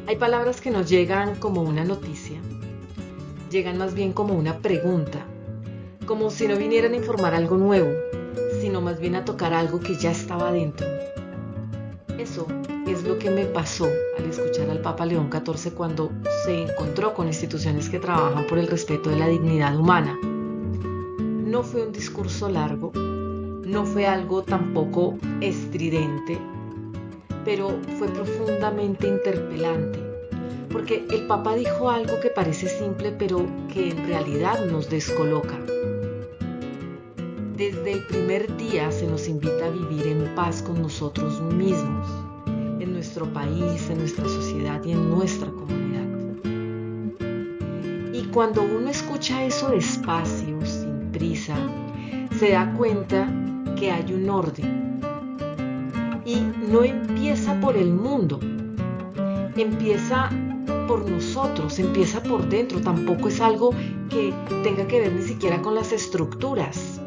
Hay palabras que nos llegan como una noticia, llegan más bien como una pregunta, como si no vinieran a informar algo nuevo, sino más bien a tocar algo que ya estaba dentro. Eso es lo que me pasó al escuchar al Papa León XIV cuando se encontró con instituciones que trabajan por el respeto de la dignidad humana. No fue un discurso largo, no fue algo tampoco estridente, pero fue profundamente interpelante, porque el Papa dijo algo que parece simple, pero que en realidad nos descoloca. Desde el primer día se nos invita a vivir en paz con nosotros mismos, en nuestro país, en nuestra sociedad y en nuestra comunidad. Y cuando uno escucha eso despacio, sin prisa, se da cuenta que hay un orden. Y no empieza por el mundo, empieza por nosotros, empieza por dentro. Tampoco es algo que tenga que ver ni siquiera con las estructuras.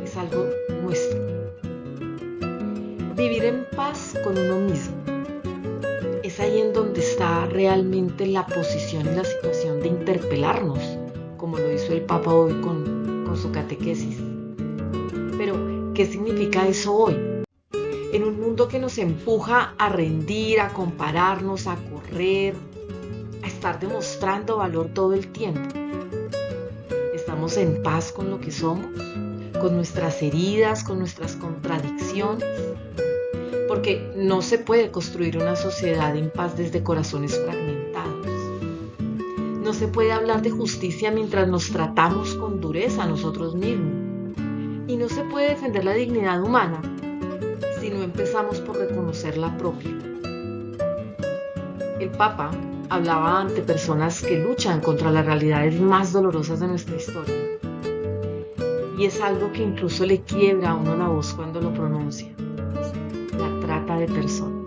Es algo nuestro. Vivir en paz con uno mismo. Es ahí en donde está realmente la posición y la situación de interpelarnos, como lo hizo el Papa hoy con su catequesis. Pero, ¿qué significa eso hoy? En un mundo que nos empuja a rendir, a compararnos, a correr, a estar demostrando valor todo el tiempo. ¿Estamos en paz con lo que somos? ¿Con nuestras heridas, con nuestras contradicciones? Porque no se puede construir una sociedad en paz desde corazones fragmentados. No se puede hablar de justicia mientras nos tratamos con dureza a nosotros mismos. Y no se puede defender la dignidad humana si no empezamos por reconocer la propia. El Papa hablaba ante personas que luchan contra las realidades más dolorosas de nuestra historia. Y es algo que incluso le quiebra a uno la voz cuando lo pronuncia. La trata de personas.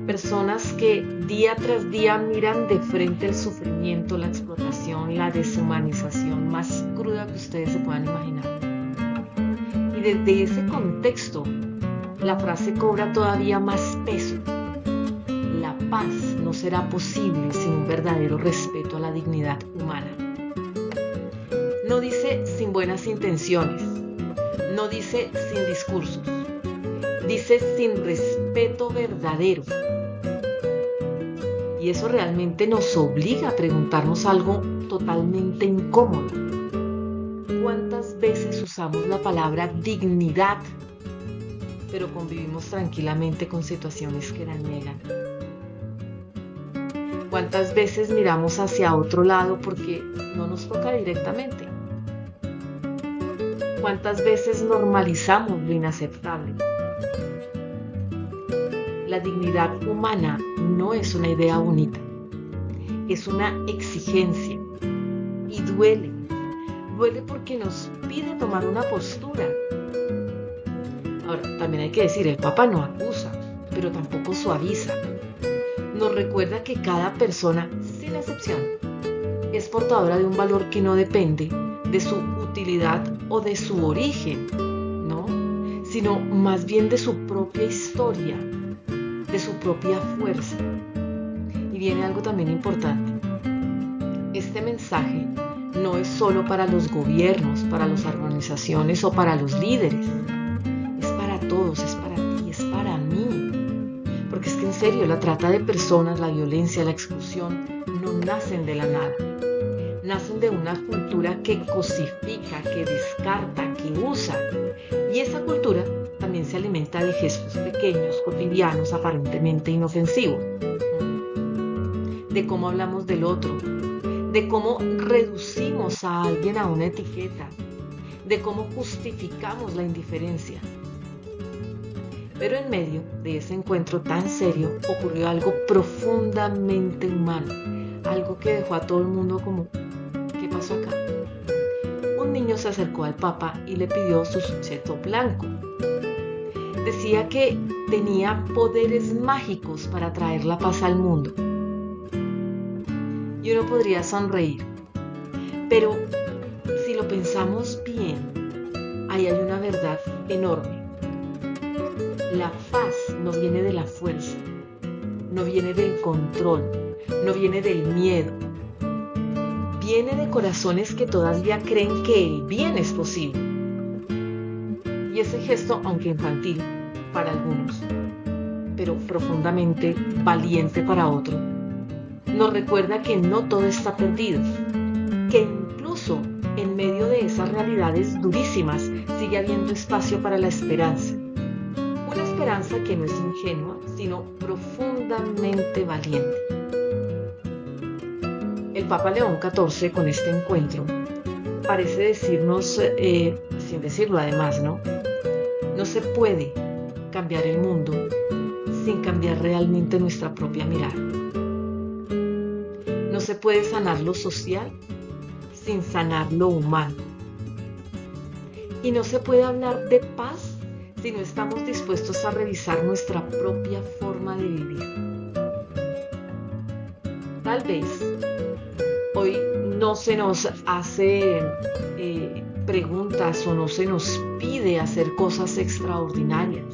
Personas que día tras día miran de frente el sufrimiento, la explotación, la deshumanización más cruda que ustedes se puedan imaginar. Y desde ese contexto, la frase cobra todavía más peso. La paz no será posible sin un verdadero respeto a la dignidad humana. No dice sin buenas intenciones, no dice sin discursos, dice sin respeto verdadero. Y eso realmente nos obliga a preguntarnos algo totalmente incómodo. ¿Cuántas veces usamos la palabra dignidad, pero convivimos tranquilamente con situaciones que la niegan? ¿Cuántas veces miramos hacia otro lado porque no nos toca directamente? ¿Cuántas veces normalizamos lo inaceptable? La dignidad humana no es una idea bonita, es una exigencia y duele. Duele porque nos pide tomar una postura. Ahora, también hay que decir, el Papa no acusa, pero tampoco suaviza. Nos recuerda que cada persona, sin excepción, es portadora de un valor que no depende de su utilidad o de su origen, ¿no? Sino más bien de su propia historia, de su propia fuerza. Y viene algo también importante. Este mensaje no es solo para los gobiernos, para las organizaciones o para los líderes. Es para todos, es para ti, es para mí. Porque es que en serio, la trata de personas, la violencia, la exclusión, no nacen de la nada. Nacen de una cultura que cosifica, que descarta, que usa. Y esa cultura también se alimenta de gestos pequeños, cotidianos, aparentemente inofensivos. De cómo hablamos del otro, de cómo reducimos a alguien a una etiqueta, de cómo justificamos la indiferencia. Pero en medio de ese encuentro tan serio ocurrió algo profundamente humano, algo que dejó a todo el mundo como, ¿qué pasó acá? Un niño se acercó al Papa y le pidió su sucheto blanco. Decía que tenía poderes mágicos para traer la paz al mundo. Y uno podría sonreír, pero si lo pensamos bien, ahí hay una verdad enorme. La paz no viene de la fuerza, no viene del control, no viene del miedo. Viene de corazones que todavía creen que el bien es posible. Y ese gesto, aunque infantil para algunos, pero profundamente valiente para otros, nos recuerda que no todo está perdido, que incluso en medio de esas realidades durísimas sigue habiendo espacio para la esperanza. Una esperanza que no es ingenua, sino profundamente valiente. El Papa León XIV, con este encuentro, parece decirnos, sin decirlo además, ¿no? No se puede cambiar el mundo sin cambiar realmente nuestra propia mirada. No se puede sanar lo social sin sanar lo humano. Y no se puede hablar de paz si no estamos dispuestos a revisar nuestra propia forma de vivir. Tal vez hoy no se nos hace preguntas o no se nos pide hacer cosas extraordinarias.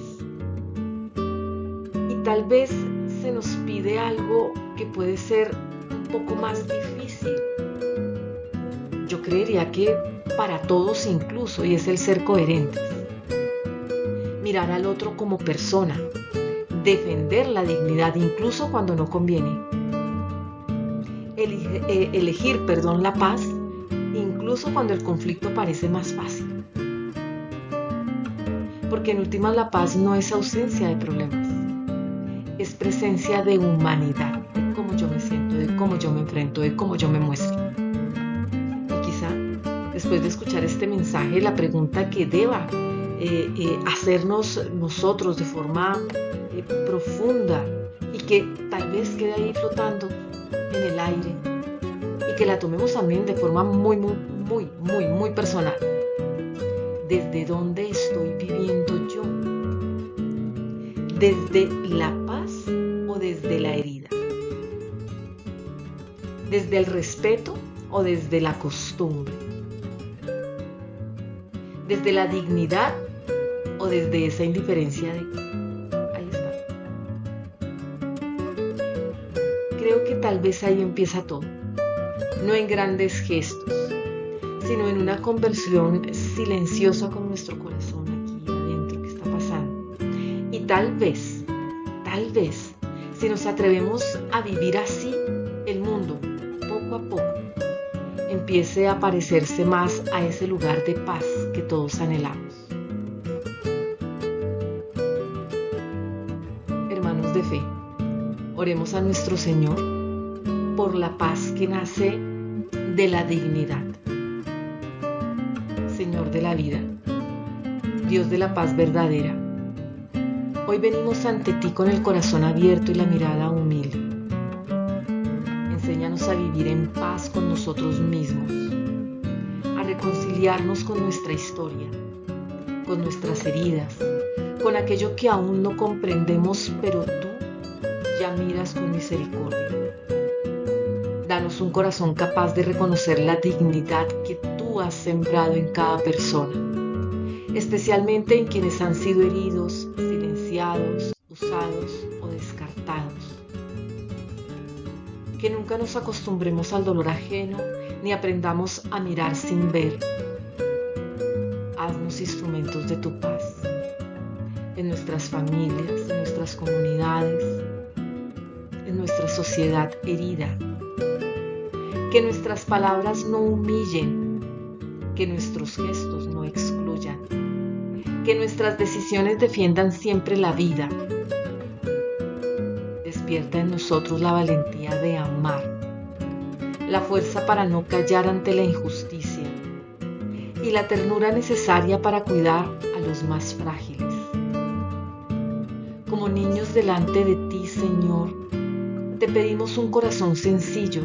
Y tal vez se nos pide algo que puede ser un poco más difícil. Yo creería que para todos incluso, y es el ser coherentes. Mirar al otro como persona, defender la dignidad incluso cuando no conviene. Elegir la paz incluso cuando el conflicto parece más fácil. Porque en últimas la paz no es ausencia de problemas, es presencia de humanidad, de cómo yo me siento, de cómo yo me enfrento, de cómo yo me muestro. Y quizá después de escuchar este mensaje, la pregunta que deba hacernos nosotros de forma profunda y que tal vez quede ahí flotando en el aire y que la tomemos también de forma muy personal. ¿Desde dónde estoy viviendo yo? ¿Desde la paz o desde la herida? ¿Desde el respeto o desde la costumbre? ¿Desde la dignidad o desde esa indiferencia de ahí está? Creo que tal vez ahí empieza todo, no en grandes gestos, sino en una conversión silenciosa con nuestro corazón aquí adentro que está pasando. Y tal vez, si nos atrevemos a vivir así, el mundo, poco a poco, empiece a parecerse más a ese lugar de paz que todos anhelamos. Hermanos de fe, oremos a nuestro Señor por la paz que nace de la dignidad. Señor de la vida, Dios de la paz verdadera, hoy venimos ante ti con el corazón abierto y la mirada humilde. Enséñanos a vivir en paz con nosotros mismos, a reconciliarnos con nuestra historia, con nuestras heridas, con aquello que aún no comprendemos, pero tú ya miras con misericordia. Danos un corazón capaz de reconocer la dignidad que tú has sembrado en cada persona, especialmente en quienes han sido heridos, silenciados, usados o descartados. Que nunca nos acostumbremos al dolor ajeno ni aprendamos a mirar sin ver. Haznos instrumentos de tu paz en nuestras familias, en nuestras comunidades, en nuestra sociedad herida. Que nuestras palabras no humillen, que nuestros gestos no excluyan, que nuestras decisiones defiendan siempre la vida. Despierta en nosotros la valentía de amar, la fuerza para no callar ante la injusticia y la ternura necesaria para cuidar a los más frágiles. Como niños delante de ti, Señor, te pedimos un corazón sencillo,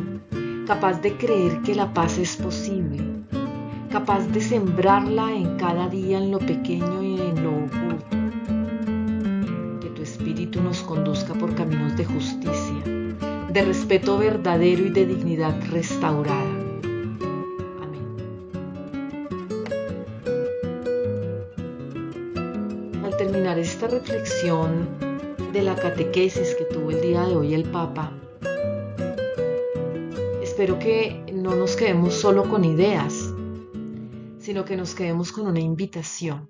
capaz de creer que la paz es posible, capaz de sembrarla en cada día en lo pequeño y en lo oculto. Que tu Espíritu nos conduzca por caminos de justicia, de respeto verdadero y de dignidad restaurada. Amén. Al terminar esta reflexión, de la catequesis que tuvo el día de hoy el Papa, espero que no nos quedemos solo con ideas, sino que nos quedemos con una invitación.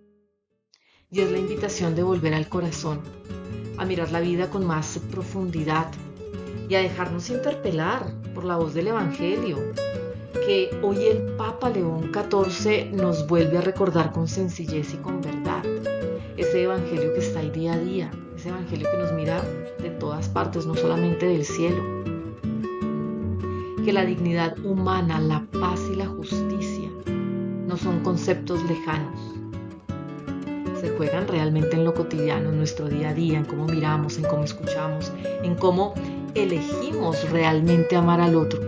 Y es la invitación de volver al corazón, a mirar la vida con más profundidad y a dejarnos interpelar por la voz del Evangelio, que hoy el Papa León XIV nos vuelve a recordar con sencillez y con verdad. Ese Evangelio que está ahí día a día, ese Evangelio que nos mira de todas partes, no solamente del cielo. Que la dignidad humana, la paz y la justicia no son conceptos lejanos. Se juegan realmente en lo cotidiano, en nuestro día a día, en cómo miramos, en cómo escuchamos, en cómo elegimos realmente amar al otro.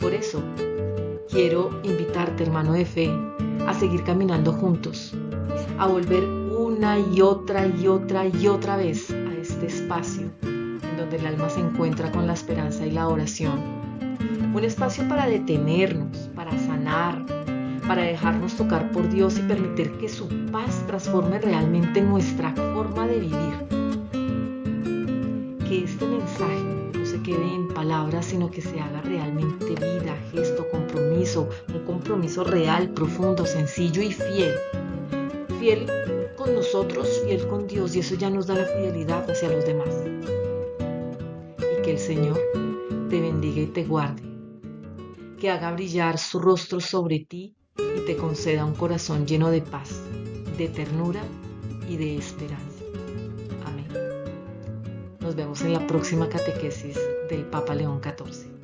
Por eso, quiero invitarte, hermano de fe, a seguir caminando juntos, a volver una y otra vez a este espacio en donde el alma se encuentra con la esperanza y la oración. Un espacio para detenernos, para sanar, para dejarnos tocar por Dios y permitir que su paz transforme realmente nuestra forma de vivir. Que este mensaje no se quede en palabras, sino que se haga realmente vida, gesto, compromiso, un compromiso real, profundo, sencillo y fiel. Fiel con nosotros, fiel con Dios, y eso ya nos da la fidelidad hacia los demás. Y que el Señor te bendiga y te guarde, que haga brillar su rostro sobre ti y te conceda un corazón lleno de paz, de ternura y de esperanza. Amén. Nos vemos en la próxima catequesis del Papa León XIV.